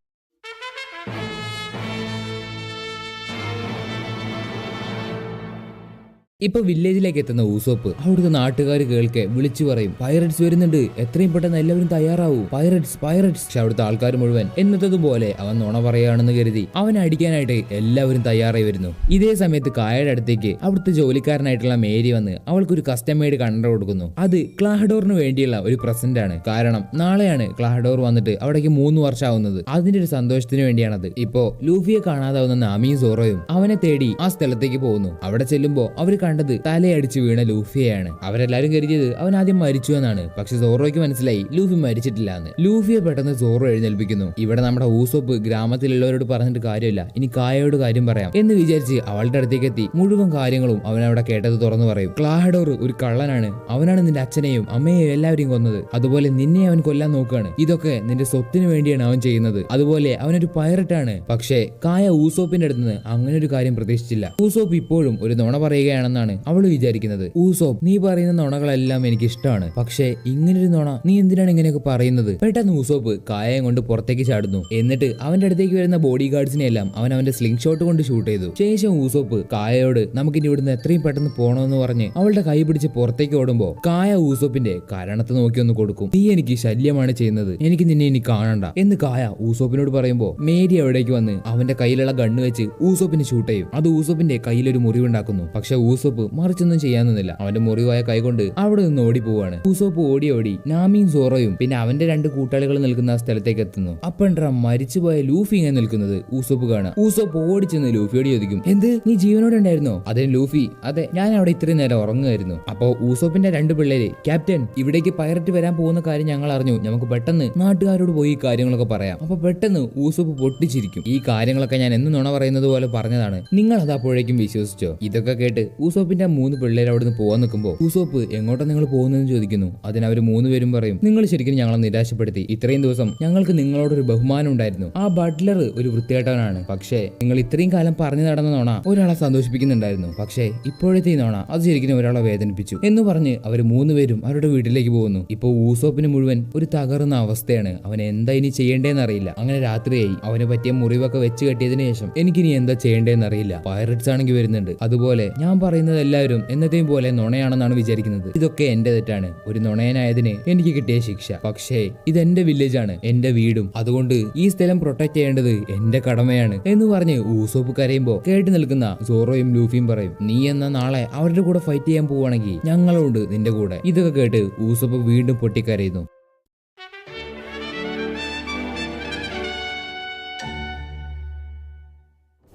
ഇപ്പൊ വില്ലേജിലേക്ക് എത്തുന്ന ഊസോപ്പ് അവിടുത്തെ നാട്ടുകാർ കേൾക്കെ വിളിച്ചു പറയും, പൈററ്റ്സ് വരുന്നുണ്ട്, എത്രയും പെട്ടെന്ന് എല്ലാവരും തയ്യാറാവും, പൈററ്റ്സ് പൈററ്റ്സ്. പക്ഷെ അവിടുത്തെ ആൾക്കാർ മുഴുവൻ എന്നത്തതുപോലെ അവൻ നുണ പറയുകയാണെന്ന് കരുതി അവനെ അടിക്കാനായിട്ട് എല്ലാവരും തയ്യാറായി വരുന്നു. ഇതേ സമയത്ത് കായയുടെ അടുത്തേക്ക് അവിടുത്തെ ജോലിക്കാരനായിട്ടുള്ള മേരി വന്ന് അവൾക്കൊരു കസ്റ്റം മെയ്ഡ് കണ്ടർ കൊടുക്കുന്നു. അത് ക്ലാഹഡോറിന് വേണ്ടിയുള്ള ഒരു പ്രസന്റ് ആണ്. കാരണം നാളെയാണ് ക്ലാഹഡോർ വന്നിട്ട് അവിടേക്ക് 3 വർഷം ആവുന്നത്. അതിന്റെ ഒരു സന്തോഷത്തിന് വേണ്ടിയാണത്. ഇപ്പോ ലൂഫിയെ കാണാതാവുന്ന നാമിയും സോറോയും അവനെ തേടി ആ സ്ഥലത്തേക്ക് പോകുന്നു. അവിടെ ചെല്ലുമ്പോ അവർ കണ്ടത് തലയടിച്ച് വീണ ലൂഫിയെയാണ്. അവരെല്ലാരും കരുതിയത് അവൻ ആദ്യം മരിച്ചു എന്നാണ്. പക്ഷെ സോറോയ്ക്ക് മനസ്സിലായി ലൂഫി മരിച്ചിട്ടില്ല എന്ന്. ലൂഫിയെ പെട്ടെന്ന് സോറോ എഴുന്നേൽപ്പിക്കുന്നു. ഇവിടെ നമ്മുടെ ഊസോപ്പ് ഗ്രാമത്തിലുള്ളവരോട് പറഞ്ഞിട്ട് കാര്യമില്ല, ഇനി കായയോട് കാര്യം പറയാം എന്ന് വിചാരിച്ച് അവളുടെ അടുത്തേക്ക് എത്തി മുഴുവൻ കാര്യങ്ങളും അവൻ അവിടെ കേട്ടത് തുറന്നു പറയും. ക്ലാഹഡോർ ഒരു കള്ളനാണ്, അവനാണ് നിന്റെ അച്ഛനെയും അമ്മയെയും എല്ലാവരെയും കൊന്നത്, അതുപോലെ നിന്നെ അവൻ കൊല്ലാൻ നോക്കുകയാണ്, ഇതൊക്കെ നിന്റെ സ്വത്തിന് വേണ്ടിയാണ് അവൻ ചെയ്യുന്നത്, അതുപോലെ അവനൊരു പൈററ്റാണ്. പക്ഷേ കായ ഊസോപ്പിന്റെ അടുത്ത് നിന്ന് അങ്ങനെ ഒരു കാര്യം പ്രതീക്ഷിച്ചില്ല. ഊസോപ്പ് ഇപ്പോഴും ഒരു നുണ പറയുകയാണെന്നാണ് അവള് വിചാരിക്കുന്നത്. ഊസോപ്പ്, നീ പറയുന്ന നുണകളെല്ലാം എനിക്ക് ഇഷ്ടമാണ്, പക്ഷേ ഇങ്ങനൊരു നുണ നീ എന്തിനാണ് ഇങ്ങനെയൊക്കെ പറയുന്നത്? പെട്ടെന്ന് ഊസോപ്പ് കായയും കൊണ്ട് പുറത്തേക്ക് ചാടുന്നു. എന്നിട്ട് അവന്റെ അടുത്തേക്ക് വരുന്ന ബോഡി ഗാർഡ്സിനെ എല്ലാം അവൻ അവന്റെ സ്ലിംഗ് ഷോട്ട് കൊണ്ട് ഷൂട്ട് ചെയ്തു. ശേഷം ഊസോപ്പ് കായയോട് നമുക്കിനി ഇവിടുന്ന് എത്രയും പെട്ടെന്ന് പോകണമെന്ന് പറഞ്ഞ് അവളുടെ കൈ പിടിച്ച് പുറത്തേക്ക് ഓടുമ്പോ കായ ഊസോപ്പിന്റെ കരണത്ത് നോക്കി ഒന്ന് കൊടുക്കും. നീ എനിക്ക് ശല്യമാണ് ചെയ്യുന്നത്, എനിക്ക് നിന്നെ ഇനി കാണണ്ട എന്ന് കായ ഊസോപ്പിനോട് പറയുമ്പോ മേരി അവിടേക്ക് വന്ന് അവന്റെ കയ്യിലുള്ള ഗണ്ണ് വെച്ച് ഊസോപ്പിന് ഷൂട്ട് ചെയ്യും. അത് ഊസോപ്പിന്റെ കയ്യിലൊരു മുറിവുണ്ടാക്കുന്നു. പക്ഷെ ഊസോപ്പ് മറിച്ചൊന്നും ചെയ്യാനൊന്നുമില്ല. അവന്റെ മുറിവായ കൈ കൊണ്ട് അവിടെ നിന്ന് ഓടി പോവാണ്. ഊസോപ്പ് ഓടി നാമിയും സോറോയും പിന്നെ അവന്റെ 2 കൂട്ടാളികൾ നിൽക്കുന്ന ആ സ്ഥലത്തേക്ക് എത്തുന്നു. അപ്പണ്ടാ മരിച്ചുപോയ ലൂഫി ഇങ്ങനെ നിൽക്കുന്നത് ഊസോപ്പ് കാണാം. ഊസോപ്പ് ഓടിച്ചെന്ന് ലൂഫിയോട് ചോദിക്കും, എന്ത് നീ ജീവനോടെ ഉണ്ടായിരുന്നോ? അതിന് ലൂഫി, അതെ, ഞാൻ അവിടെ ഇത്രയും നേരം ഉറങ്ങുമായിരുന്നു. അപ്പോ ഊസോപ്പിന്റെ 2 പിള്ളേര്, ക്യാപ്റ്റൻ ഇവിടേക്ക് പൈററ്റ് വരാൻ പോകുന്ന കാര്യം ഞങ്ങൾ അറിഞ്ഞു, നമുക്ക് പെട്ടെന്ന് നാട്ടുകാരോട് പോയി ഈ കാര്യങ്ങളൊക്കെ പറയാം. അപ്പൊ പെട്ടെന്ന് ഊസോപ്പ് പൊട്ടിച്ചിരിക്കും. ഈ കാര്യങ്ങളൊക്കെ ഞാൻ എന്ന് നുണ പറയുന്നത് പോലെ പറഞ്ഞതാണ്, നിങ്ങൾ അത് അപ്പോഴേക്കും വിശ്വസിച്ചോ? ഇതൊക്കെ കേട്ട് ഊസോപ്പിന്റെ 3 പിള്ളേർ അവിടുന്ന് പോകാൻ നിൽക്കുമ്പോൾ ഊസോപ്പ് എങ്ങോട്ടാ നിങ്ങൾ പോകുന്നതെന്ന് ചോദിക്കുന്നു. അതിന് അവർ 3 പേരും പറയും, നിങ്ങൾ ശരിക്കും ഞങ്ങളെ നിരാശപ്പെടുത്തി. ഇത്രയും ദിവസം ഞങ്ങൾക്ക് നിങ്ങളോടൊരു ബഹുമാനം ഉണ്ടായിരുന്നു. ആ ബട്ട്ലർ ഒരു വൃത്തികെട്ടവനാണ്, പക്ഷേ നിങ്ങൾ ഇത്രയും കാലം പറഞ്ഞു നടന്ന നോണ ഒരാളെ സന്തോഷിപ്പിക്കുന്നുണ്ടായിരുന്നു. പക്ഷേ ഇപ്പോഴത്തെ ഈ നോണ അത് ശരിക്കും ഒരാളെ വേദനിപ്പിച്ചു എന്ന് പറഞ്ഞ് അവർ 3 പേരും അവരുടെ വീട്ടിലേക്ക് പോകുന്നു. ഇപ്പൊ ഊസോപ്പിന് മുഴുവൻ ഒരു തകർന്ന അവസ്ഥയാണ്. അവൻ എന്താ ഇനി ചെയ്യേണ്ടതെന്ന് അറിയില്ല. അങ്ങനെ രാത്രിയായി. അവന് പറ്റിയ മുറിവൊക്കെ വെച്ച് കെട്ടിയതിനു ശേഷം എനിക്കിനി എന്താ ചെയ്യേണ്ടതെന്ന് അറിയില്ല. പൈററ്റ്സ് ആണെങ്കിൽ വരുന്നുണ്ട്, അതുപോലെ ഞാൻ പറയുന്നത് എല്ലാവരും എന്നത്തെയും പോലെ നുണയാണെന്നാണ് വിചാരിക്കുന്നത്. ഇതൊക്കെ എന്റെ തെറ്റാണ്. ഒരു നുണയനായതിന് എനിക്ക് കിട്ടിയ ശിക്ഷ. പക്ഷേ ഇതെന്റെ വില്ലേജാണ്, എന്റെ വീടും, അതുകൊണ്ട് ഈ സ്ഥലം പ്രൊട്ടക്ട് ചെയ്യേണ്ടത് എന്റെ കടമയാണ് എന്ന് പറഞ്ഞ് ഊസോപ്പ് കരയുമ്പോ കേട്ട് നിൽക്കുന്ന സോറോയും ലൂഫിയും പറയും, നീ എന്നാ നാളെ അവരുടെ കൂടെ ഫൈറ്റ് ചെയ്യാൻ പോവുകയാണെങ്കിൽ ഞങ്ങളുണ്ട് നിന്റെ കൂടെ. ഇതൊക്കെ കേട്ട് ഊസോപ്പ് വീണ്ടും പൊട്ടിക്കരയുന്നു.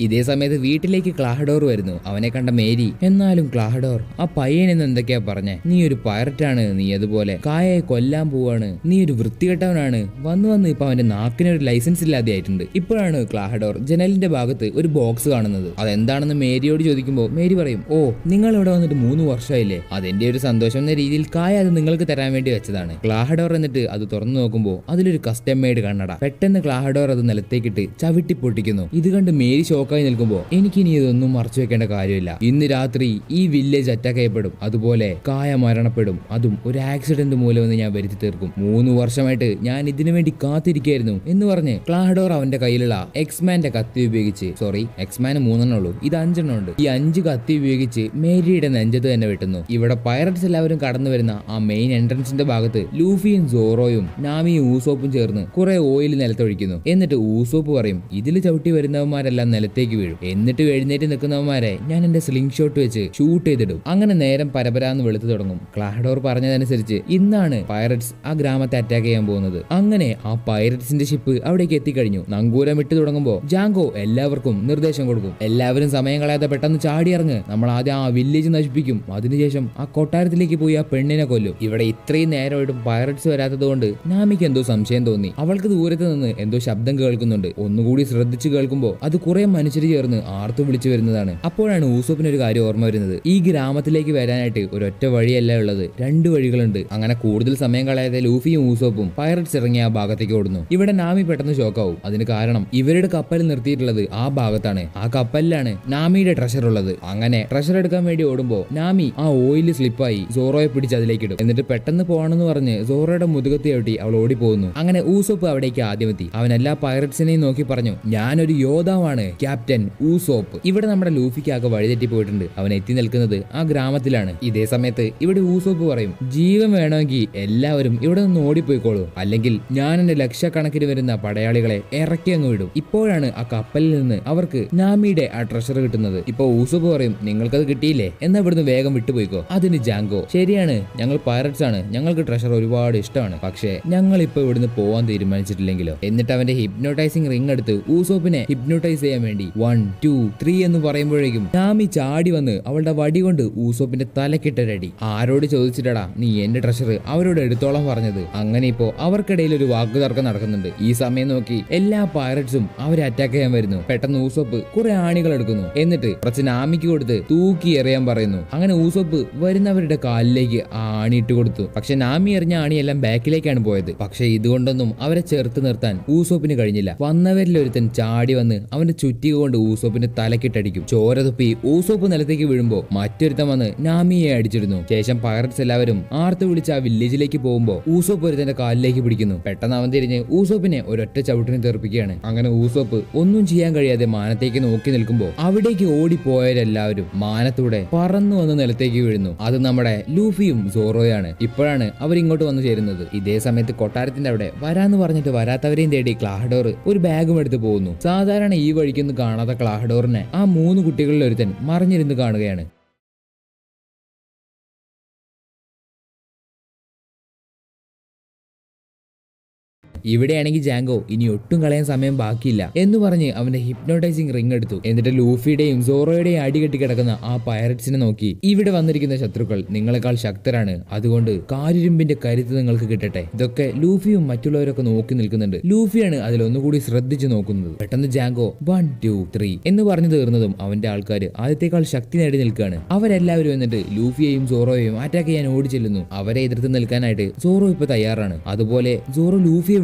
ഇതേ സമയത്ത് വീട്ടിലേക്ക് ക്ലാഹഡോർ വരുന്നു. അവനെ കണ്ട മേരി, എന്നാലും ക്ലാഹഡോർ, ആ പയ്യൻ എന്ന് എന്തൊക്കെയാ പറഞ്ഞേ? നീ ഒരു പൈററ്റാണ്, നീ അതുപോലെ കായയെ കൊല്ലാൻ പോവാണ്, നീ ഒരു വൃത്തികെട്ടവനാണ്, വന്ന് ഇപ്പൊ അവന്റെ നാക്കിനൊരു ലൈസൻസ് ഇല്ലാതെ ആയിട്ടുണ്ട്. ഇപ്പോഴാണ് ക്ലാഹഡോർ ജനലിന്റെ ഭാഗത്ത് ഒരു ബോക്സ് കാണുന്നത്. അതെന്താണെന്ന് മേരിയോട് ചോദിക്കുമ്പോൾ മേരി പറയും, ഓ, നിങ്ങൾ ഇവിടെ വന്നിട്ട് 3 വർഷമായില്ലേ, അതെന്റെ ഒരു സന്തോഷം എന്ന രീതിയിൽ കായ അത് നിങ്ങൾക്ക് തരാൻ വേണ്ടി വെച്ചതാണ്. ക്ലാഹഡോർ എന്നിട്ട് അത് തുറന്നു നോക്കുമ്പോൾ അതിലൊരു കസ്റ്റം മെയ്ഡ് കണ്ണട. പെട്ടെന്ന് ക്ലാഹഡോർ അത് നിലത്തേക്കിട്ട് ചവിട്ടി പൊട്ടിക്കുന്നു. ഇത് കണ്ട് മേരി ഷോക്കായി നിൽക്കുമ്പോൾ എനിക്കിനി ഇതൊന്നും മറച്ചു വെക്കേണ്ട കാര്യമില്ല. ഇന്ന് രാത്രി ഈ വില്ലേജ് അറ്റാക്ക് ചെയ്യപ്പെടും, അതുപോലെ കായ മരണപ്പെടും, അതും ഒരു ആക്സിഡന്റ് മൂലമെന്ന് ഞാൻ വരുത്തി തീർക്കും. 3 വർഷമായിട്ട് ഞാൻ ഇതിനു വേണ്ടി കാത്തിരിക്കായിരുന്നു എന്ന് പറഞ്ഞ് ക്ലാഹഡോർ അവന്റെ കയ്യിലുള്ള എക്സ്മാന്റെ കത്തി ഉപയോഗിച്ച്, സോറി, എക്സ്മാന് 3 ഉള്ളൂ, ഇത് 5 ഉണ്ട്, ഈ 5 കത്തി ഉപയോഗിച്ച് മേരിയുടെ നെഞ്ചത്ത് തന്നെ വെട്ടുന്നു. ഇവിടെ പൈററ്റ്സ് എല്ലാവരും കടന്നു വരുന്ന ആ മെയിൻ എൻട്രൻസിന്റെ ഭാഗത്ത് ലൂഫിയും സോറോയും നാമിയും ഊസോപ്പും ചേർന്ന് കുറെ ഓയിൽ നിലത്തൊഴിക്കുന്നു. എന്നിട്ട് ഊസോപ്പ് പറയും, ഇതിൽ ചവിട്ടി വരുന്നവന്മാരെല്ലാം നിലത്തേക്ക് വീഴും, എന്നിട്ട് എഴുന്നേറ്റ് നിൽക്കുന്നവന്മാരെ ഞാൻ എന്റെ സ്ലിംഗ് ഷോട്ട് വെച്ച് ഷൂട്ട് ചെയ്തിടും. അങ്ങനെ നേരം പരപരാന്ന് വെളുത്തു തുടങ്ങും. ക്ലാഹഡോർ പറഞ്ഞതനുസരിച്ച് ഇന്നാണ് പൈററ്റ്സ് ആ ഗ്രാമത്തെ അറ്റാക്ക് ചെയ്യാൻ പോകുന്നത്. അങ്ങനെ ആ പൈററ്റ്സിന്റെ ഷിപ്പ് അവിടേക്ക് എത്തിക്കഴിഞ്ഞു. നങ്കൂരം ഇട്ട് തുടങ്ങുമ്പോൾ ജാങ്കോ എല്ലാവർക്കും നിർദ്ദേശം കൊടുക്കും, എല്ലാവരും സമയം കളയാതെ പെട്ടെന്ന് ചാടിയിറങ്ങ്, നമ്മൾ ആദ്യം ആ വില്ലേജ് നശിപ്പിക്കും, അതിനുശേഷം ആ കൊട്ടാരത്തിലേക്ക് പോയി ആ പെണ്ണിനെ കൊല്ലും. ഇവിടെ ഇത്രയും നേരമായിട്ടും പൈററ്റ്സ് വരാത്തത് കൊണ്ട് നാമിക്ക് എന്തോ സംശയം തോന്നി. അവൾക്ക് ദൂരത്ത് നിന്ന് എന്തോ ശബ്ദം കേൾക്കുന്നുണ്ട്. ഒന്നുകൂടി ശ്രദ്ധിച്ചു കേൾക്കുമ്പോൾ അത് കുറെ മനുഷ്യർ ചേർന്ന് ആർത്തു വിളിച്ചു വരുന്നതാണ്. അപ്പോഴാണ് ഊസോപ്പിന് ഒരു കാര്യം ഓർമ്മ വരുന്നത്. ഈ ഗ്രാമത്തിലേക്ക് വരാനായിട്ട് ഒരൊറ്റ വഴിയല്ല ഉള്ളത്, 2 വഴികളുണ്ട്. അങ്ങനെ കൂടുതൽ സമയം കളയാതെ ലൂഫിയും ഊസോപ്പും പൈററ്റ്സ് ഇറങ്ങി ആ ഭാഗത്തേക്ക് ഓടുന്നു. ഇവിടെ നാമി പെട്ടെന്ന് ഷോക്കാവും. അതിന് കാരണം ഇവരുടെ കപ്പൽ നിർത്തിയിട്ടുള്ളത് ആ ഭാഗത്താണ്. ആ കപ്പലിലാണ് നാമിയുടെ ട്രഷർ ഉള്ളത്. അങ്ങനെ ട്രഷർ എടുക്കാൻ വേണ്ടി ഓടുമ്പോ നാമി ആ ഓയിൽ സ്ലിപ്പായി സോറോയെ പിടിച്ച് അതിലേക്ക് ഇടും. എന്നിട്ട് പെട്ടെന്ന് പോകണമെന്ന് പറഞ്ഞ് സോറോയുടെ മുതുകത്തി ചവിട്ടി അവൾ ഓടിപ്പോകുന്നു. അങ്ങനെ ഊസോപ്പ് അവിടേക്ക് ആദ്യം എത്തി. അവൻ എല്ലാ പൈററ്റ്സിനെയും നോക്കി പറഞ്ഞു, ഞാനൊരു യോദ്ധാവാണ്, ക്യാപ്റ്റൻ ഊസോപ്പ്. ഇവിടെ നമ്മുടെ ലൂഫിക്ക് ആകെ വഴിതെറ്റി പോയിട്ടുണ്ട്. അവൻ എത്തി നിൽക്കുന്നത് ആ ഗ്രാമത്തിലാണ്. ഇതേ സമയത്ത് ഇവിടെ ഊസോപ്പ് പറയും, ജീവൻ വേണമെങ്കിൽ എല്ലാവരും ഇവിടെ നിന്ന് ഓടിപ്പോയിക്കോളൂ, അല്ലെങ്കിൽ ഞാൻ എന്റെ ലക്ഷക്കണക്കിന് വരുന്ന പടയാളികളെ ഇറക്കി അങ്ങ് വിടും. ഇപ്പോഴാണ് ആ കപ്പലിൽ നിന്ന് അവർക്ക് നാമിയുടെ ആ ട്രഷർ കിട്ടുന്നത്. ഇപ്പൊ ഊസോപ്പ് പറയും, നിങ്ങൾക്കത് കിട്ടിയില്ലേ, എന്നാ ഇവിടുന്ന് വേഗം വിട്ടുപോയിക്കോ. അതിന് ജാങ്കോ, ശരിയാണ്, ഞങ്ങൾ പൈററ്റ്സ് ആണ്, ഞങ്ങൾക്ക് ട്രഷർ ഒരുപാട് ഇഷ്ടമാണ്, പക്ഷേ ഞങ്ങൾ ഇപ്പൊ ഇവിടുന്ന് പോവാൻ തീരുമാനിച്ചിട്ടില്ലെങ്കിലോ. എന്നിട്ട് അവന്റെ ഹിപ്നോട്ടൈസിംഗ് റിംഗ് എടുത്ത് ഊസോപ്പിനെ ഹിപ്നോട്ടൈസ് ചെയ്യാൻ വേണ്ടി 1 2 3 എന്ന് പറയുമ്പോഴേക്കും നാമി ചാടി വന്ന് അവളുടെ വടി കൊണ്ട് ഊസോപ്പിന്റെ തലക്കിട്ടൊരടി. ആരോട് ചോദിച്ചിട്ടടാ നീ എന്റെ ട്രഷർ അവരോട് എടുത്തോളം പറഞ്ഞത്? അങ്ങനെ ഇപ്പോ അവർക്കിടയിൽ ഒരു വാക്കുതർക്കം നടക്കുന്നുണ്ട്. ഈ സമയം നോക്കി എല്ലാ പൈററ്റ്സും അവരെ അറ്റാക്ക് ചെയ്യാൻ വരുന്നു. പെട്ടെന്ന് ഊസോപ്പ് കുറെ ആണികൾ എടുക്കുന്നു. എന്നിട്ട് കുറച്ച് നാമിക്ക് കൊടുത്ത് തൂക്കി എറിയാൻ പറയുന്നു. അങ്ങനെ ഊസോപ്പ് വരുന്നവരുടെ കാലിലേക്ക് ആ ആണി ഇട്ട് കൊടുത്തു. പക്ഷെ നാമി എറിഞ്ഞ ആണിയെല്ലാം ബാക്കിലേക്കാണ് പോയത്. പക്ഷെ ഇതുകൊണ്ടൊന്നും അവരെ ചേർത്ത് നിർത്താൻ ഊസോപ്പിന് കഴിഞ്ഞില്ല. വന്നവരിൽ ഒരുത്തൻ ചാടി വന്ന് അവന്റെ ചുറ്റിക കൊണ്ട് ഊസോപ്പിന്റെ തലക്കിട്ടടിക്കും. ചോര തുപ്പി ഊസോപ്പ് നിലത്തേക്ക് വീഴുമ്പോ മറ്റൊരുത്തൻ വന്ന് നാമിയെ അടിച്ചിരുന്നു. ശേഷം പൈററ്റ്സ് എല്ലാവരും ആർത്ത് വിളിച്ച് ആ വില്ലേജിലേക്ക് പോകുമ്പോ ഊസോപ്പ് ഒരുത്തന്റെ കാലിലേക്ക് പിടിക്കുന്നു. പെട്ടെന്ന് അവൻ തിരിഞ്ഞ് ഊസോപ്പിനെ ഒരൊറ്റ ചവിട്ടിന് തെറിപ്പിക്കുകയാണ്. അങ്ങനെ ഊസോപ്പ് ഒന്നും ചെയ്യാൻ കഴിയാതെ മാനത്തേക്ക് നോക്കി നിൽക്കുമ്പോ അവിടേക്ക് ഓടിപ്പോയവരെല്ലാവരും മാനത്തൂടെ പറന്നു വന്ന് നിലത്തേക്ക് വീഴുന്നു. അത് നമ്മുടെ ലൂഫിയും സോറോയാണ്. ഇപ്പോഴാണ് അവർ ഇങ്ങോട്ട് വന്നു ചേരുന്നത്. ഇതേ സമയത്ത് കൊട്ടാരത്തിന്റെ അവിടെ വരാന്ന് പറഞ്ഞിട്ട് വരാത്തവരെയും തേടി ക്ലാഹഡോർ ഒരു ബാഗും എടുത്ത് പോകുന്നു. സാധാരണ ഈ വഴിക്കൊന്നും കാണാത്ത ക്ലാഹഡോറിനെ ആ 3 കുട്ടികളിൽ ഒരുത്തൻ മറിഞ്ഞിരുന്ന് കാണുകയാണ്. ഇവിടെയാണെങ്കിൽ ജാങ്കോ ഇനി ഒട്ടും കളയാൻ സമയം ബാക്കിയില്ല എന്ന് പറഞ്ഞ് അവന്റെ ഹിപ്നോട്ടൈസിംഗ് റിംഗ് എടുത്തു. എന്നിട്ട് ലൂഫിയുടെയും സോറോയുടെയും അടികെട്ടി കിടക്കുന്ന ആ പൈററ്റ്സിനെ നോക്കി, ഇവിടെ വന്നിരിക്കുന്ന ശത്രുക്കൾ നിങ്ങളെക്കാൾ ശക്തരാണ്, അതുകൊണ്ട് കാരിരുമ്പിന്റെ കരുത്ത് നിങ്ങൾക്ക് കിട്ടട്ടെ. ഇതൊക്കെ ലൂഫിയും മറ്റുള്ളവരൊക്കെ നോക്കി നിൽക്കുന്നുണ്ട്. ലൂഫിയാണ് അതിലൊന്നുകൂടി ശ്രദ്ധിച്ചു നോക്കുന്നത്. പെട്ടെന്ന് ജാങ്കോ 1 2 3 എന്ന് പറഞ്ഞു തീർന്നതും അവന്റെ ആൾക്കാർ ആദ്യത്തെക്കാൾ ശക്തി നേടി നിൽക്കുകയാണ്. അവരെല്ലാവരും എന്നിട്ട് ലൂഫിയെയും സോറോയെയും അറ്റാക്ക് ചെയ്യാൻ ഓടി ചെല്ലുന്നു. അവരെ എതിർത്ത് നിൽക്കാനായിട്ട് സോറോ ഇപ്പൊ തയ്യാറാണ്. അതുപോലെ സോറോ ലൂഫിയെ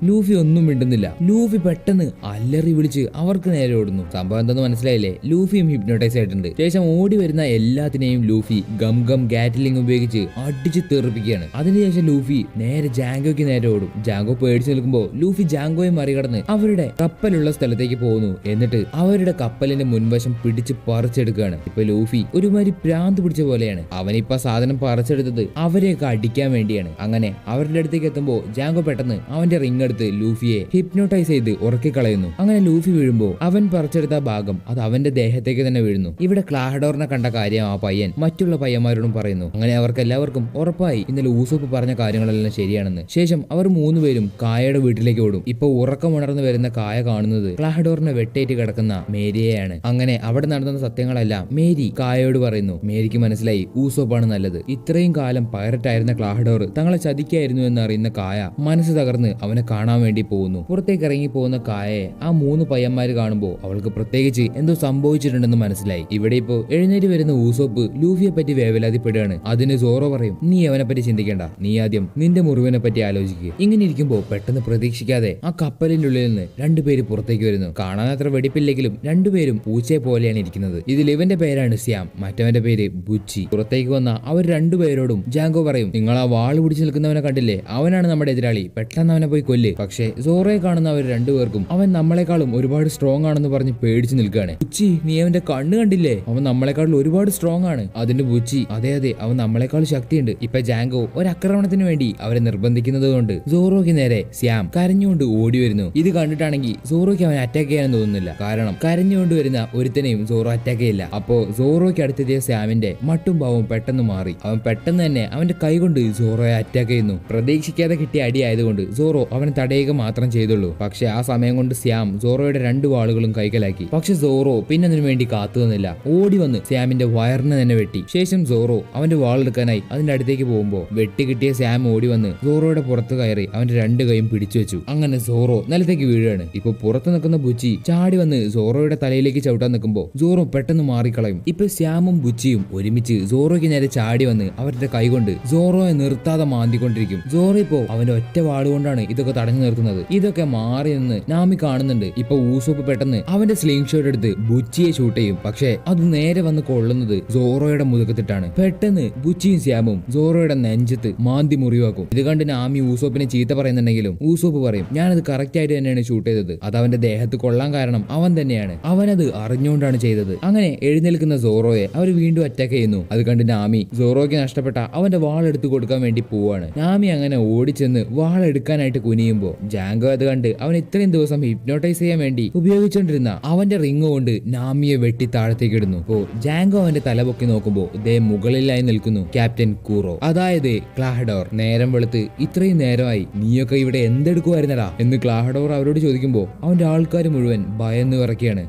ലൂഫി ഒന്നും മിണ്ടുന്നില്ല. ലൂഫി പെട്ടെന്ന് അല്ലറി വിളിച്ച് അവർക്ക് നേരെ ഓടുന്നു. സംഭവം എന്തെന്ന് മനസ്സിലായില്ലേ? ലൂഫിയും ഹിപ്നോട്ടൈസ് ആയിട്ടുണ്ട്. ശേഷം ഓടി വരുന്ന എല്ലാത്തിനെയും ലൂഫി ഗം ഗം ഗാറ്റ്ലിംഗ് ഉപയോഗിച്ച് അടിച്ച് തെറിപ്പിക്കുകയാണ്. അതിനുശേഷം ലൂഫി നേരെ ജാങ്കോയ്ക്ക് നേരെ ഓടും. ജാങ്കോ പേടിച്ചു നിൽക്കുമ്പോൾ ലൂഫി ജാങ്കോയെ മറികടന്ന് അവരുടെ കപ്പലുള്ള സ്ഥലത്തേക്ക് പോകുന്നു. എന്നിട്ട് അവരുടെ കപ്പലിന്റെ മുൻവശം പിടിച്ച് പറിച്ചെടുക്കുകയാണ്. ഇപ്പൊ ലൂഫി ഒരുമാതിരി ഭ്രാന്ത് പിടിച്ച പോലെയാണ്. അവനിപ്പോ സാധനം പറിച്ചെടുത്തത് അവരെയൊക്കെ അടിക്കാൻ വേണ്ടിയാണ്. അങ്ങനെ അവരുടെ അടുത്തേക്ക് എത്തുമ്പോൾ ജാങ്കോ പെട്ടെന്ന് അവന്റെ റിംഗ് എടുത്ത് ലൂഫിയെ ഹിപ്നോട്ടൈസ് ചെയ്ത് ഉറക്കിക്കളയുന്നു. അങ്ങനെ ലൂഫി വീഴുമ്പോൾ അവൻ പറിച്ചെടുത്ത ഭാഗം അത് അവന്റെ ദേഹത്തേക്ക് തന്നെ വീഴുന്നു. ഇവിടെ ക്ലാഹഡോറിനെ കണ്ട കാര്യം ആ പയ്യൻ മറ്റുള്ള പയ്യന്മാരോടും പറയുന്നു. അങ്ങനെ അവർക്ക് എല്ലാവർക്കും ഉറപ്പായി ഇന്നലെ ഊസോപ്പ് പറഞ്ഞ കാര്യങ്ങളെല്ലാം ശരിയാണെന്ന്. ശേഷം അവർ 3 പേരും കായയുടെ വീട്ടിലേക്ക് ഓടും. ഇപ്പൊ ഉറക്കമുണർന്നു വരുന്ന കായ കാണുന്നത് ക്ലാഹഡോറിനെ വെട്ടേറ്റ് കിടക്കുന്ന മേരിയെയാണ്. അങ്ങനെ അവിടെ നടന്ന സത്യങ്ങളെല്ലാം മേരി കായയോട് പറയുന്നു. മേരിക്ക് മനസ്സിലായി ഊസോപ്പാണ് നല്ലത്. ഇത്രയും കാലം പൈററ്റ് ആയിരുന്ന ക്ലാഹഡോർ തങ്ങളെ ചതിക്കായിരുന്നു എന്ന് അറിയുന്ന കായ മനസ്സ് തകർന്ന് അവനെ കാണാൻ വേണ്ടി പോകുന്നു. പുറത്തേക്ക് ഇറങ്ങി പോകുന്ന കായയെ ആ 3 പയ്യന്മാര് കാണുമ്പോൾ അവൾക്ക് പ്രത്യേകിച്ച് എന്തോ സംഭവിച്ചിട്ടുണ്ടെന്ന് മനസ്സിലായി. ഇവിടെ ഇപ്പോ എഴുന്നേറ്റ് വരുന്ന ഊസോപ്പ് ലൂഫിയെ പറ്റി വേവലാതിപ്പെടുകയാണ്. അതിന് സോറോ പറയും, നീ അവനെ പറ്റി ചിന്തിക്കേണ്ട, നീ ആദ്യം നിന്റെ മുറിവിനെ പറ്റി ആലോചിക്കുക. ഇങ്ങനെ ഇരിക്കുമ്പോൾ പെട്ടെന്ന് പ്രതീക്ഷിക്കാതെ ആ കപ്പലിന്റെ ഉള്ളിൽ നിന്ന് 2 പേര് പുറത്തേക്ക് വരുന്നു. കാണാൻ അത്ര വെടിപ്പില്ലെങ്കിലും 2 പേരും പൂച്ചയെ പോലെയാണ് ഇരിക്കുന്നത്. ഇതിൽ ഇവന്റെ പേരാണ് ശ്യാം, മറ്റവന്റെ പേര് ബുച്ചി. പുറത്തേക്ക് വന്ന അവർ 2 പേരോടും ജാങ്കോ പറയും, നിങ്ങൾ ആ വാള് പിടിച്ച് നിൽക്കുന്നവനെ കണ്ടില്ലേ, അവനാണ് നമ്മുടെ എതിരാളി, പെട്ടെന്ന് അവനെ പോയി കൊല്ല്. പക്ഷേ സോറോയെ കാണുന്ന അവർ 2 പേർക്കും അവൻ നമ്മളെക്കാളും ഒരുപാട് സ്ട്രോങ് ആണെന്ന് പറഞ്ഞ് പേടിച്ചു നിൽക്കുകയാണ്. ബുച്ചി, നീ അവന്റെ കണ്ണ് കണ്ടില്ലേ, അവൻ നമ്മളെക്കാളും ഒരുപാട് സ്ട്രോങ് ആണ്. അതിന്റെ ബുച്ചി, അതെ അതെ, അവൻ നമ്മളെക്കാൾ ശക്തിയുണ്ട്. ഇപ്പൊ ജാങ്കോ ഒരു ആക്രമണത്തിന് വേണ്ടി അവരെ നിർബന്ധിക്കുന്നത് കൊണ്ട് സോറോയ്ക്ക് നേരെ ശ്യാം കരഞ്ഞുകൊണ്ട് ഓടി വരുന്നു. ഇത് കണ്ടിട്ടാണെങ്കിൽ സോറോയ്ക്ക് അവൻ അറ്റാക്ക് ചെയ്യാൻ തോന്നുന്നില്ല. കാരണം കരഞ്ഞുകൊണ്ട് വരുന്ന ഒരുത്തനെയും സോറോ അറ്റാക്ക് ചെയ്യില്ല. അപ്പോ സോറോയ്ക്ക് അടുത്തെത്തിയ ശ്യാമിന്റെ മട്ടും ഭാവവും പെട്ടെന്ന് മാറി. അവൻ പെട്ടെന്ന് തന്നെ അവന്റെ കൈ കൊണ്ട് സോറോയെ അറ്റാക്ക് ചെയ്യുന്നു. പ്രതീക്ഷിക്കാതെ കിട്ടിയ അടി ആയതുകൊണ്ട് സോറോ അവനെ തടയുക മാത്രം ചെയ്തുള്ളൂ. പക്ഷെ ആ സമയം കൊണ്ട് ശ്യാം സോറോയുടെ 2 വാളുകളും കൈക്കലാക്കി. പക്ഷെ സോറോ പിന്നെ അതിനു വേണ്ടി കാത്തു നിന്നില്ല. ഓടി വന്ന് ശ്യാമിന്റെ വയറിനെ തന്നെ വെട്ടി. ശേഷം സോറോ അവന്റെ വാളെടുക്കാനായി അതിന്റെ അടുത്തേക്ക് പോകുമ്പോ വെട്ടി കിട്ടിയ ശ്യാം ഓടി വന്ന് സോറോയുടെ പുറത്ത് കയറി അവന്റെ 2 കൈയും പിടിച്ചു വെച്ചു. അങ്ങനെ സോറോ നിലത്തേക്ക് വീഴുകയാണ്. ഇപ്പൊ പുറത്ത് നിൽക്കുന്ന ബുച്ചി ചാടി വന്ന് സോറോയുടെ തലയിലേക്ക് ചവിട്ടാൻ നിൽക്കുമ്പോ സോറോ പെട്ടെന്ന് മാറിക്കളയും. ഇപ്പൊ ശ്യാമും ബുച്ചിയും ഒരുമിച്ച് സോറോയ്ക്ക് നേരെ ചാടി വന്ന് അവരുടെ കൈ കൊണ്ട് സോറോയെ നിർത്താതെ മാന്തിക്കൊണ്ടിരിക്കും. സോറോ ഇപ്പോ അവന്റെ ഒറ്റ വാളുകൊണ്ടാണ് ഇതൊക്കെ തടഞ്ഞു നിർത്തുന്നത്. ഇതൊക്കെ മാറി നിന്ന് നാമി കാണുന്നുണ്ട്. ഇപ്പൊ ഊസോപ്പ് പെട്ടെന്ന് അവന്റെ സ്ലിംഗ് ഷോട്ട് എടുത്ത് ബുച്ചിയെ ഷൂട്ട് ചെയ്യും. പക്ഷെ അത് നേരെ വന്ന് കൊള്ളുന്നത് സോറോയുടെ മുതുകത്തിട്ടാണ്. പെട്ടെന്ന് ബുച്ചിയും സ്യാമും സോറോയുടെ നെഞ്ചത്ത് മാന്തി മുറിവാക്കും. ഇത് കണ്ട് നാമി ഊസോപ്പിനെ ചീത്ത പറയുന്നുണ്ടെങ്കിലും ഊസോപ്പ് പറയും ഞാനത് കറക്റ്റ് ആയിട്ട് തന്നെയാണ് ഷൂട്ട് ചെയ്തത്, അത് അവന്റെ ദേഹത്ത് കൊള്ളാൻ കാരണം അവൻ തന്നെയാണ്, അവനത് അറിഞ്ഞുകൊണ്ടാണ് ചെയ്തത്. അങ്ങനെ എഴുന്നേൽക്കുന്ന സോറോയെ അവർ വീണ്ടും അറ്റാക്ക് ചെയ്യുന്നു. അത് കണ്ട് നാമി സോറോയ്ക്ക് നഷ്ടപ്പെട്ട അവന്റെ വാൾ എടുത്തു കൊടുക്കാൻ വേണ്ടി പോവാണ്. നാമി അങ്ങനെ ഓടിച്ചെന്ന് വാൾ എടുക്കാനായിട്ട് കുനിയുമ്പോ ജാങ്കോ അത് കണ്ട് അവൻ ഇത്രയും ദിവസം ഹിപ്നോട്ടൈസ് ചെയ്യാൻ വേണ്ടി ഉപയോഗിച്ചുകൊണ്ടിരുന്ന അവന്റെ റിങ് കൊണ്ട് നാമിയെ വെട്ടി താഴത്തേക്ക് ഇടുന്നു. ഓ ജാങ്കോ അവന്റെ തലപൊക്കി നോക്കുമ്പോ ദേ മുകളിലായി നിൽക്കുന്നു ക്യാപ്റ്റൻ കൂറോ, അതായത് ക്ലാഹഡോർ. നേരം വെളുത്ത് ഇത്രയും നേരമായി നീയൊക്കെ ഇവിടെ എന്തെടുക്കുമായിരുന്നടാ എന്ന് ക്ലാഹഡോർ അവരോട് ചോദിക്കുമ്പോ അവന്റെ ആൾക്കാർ മുഴുവൻ ഭയന്ന് വിറയ്ക്കുകയാണ്.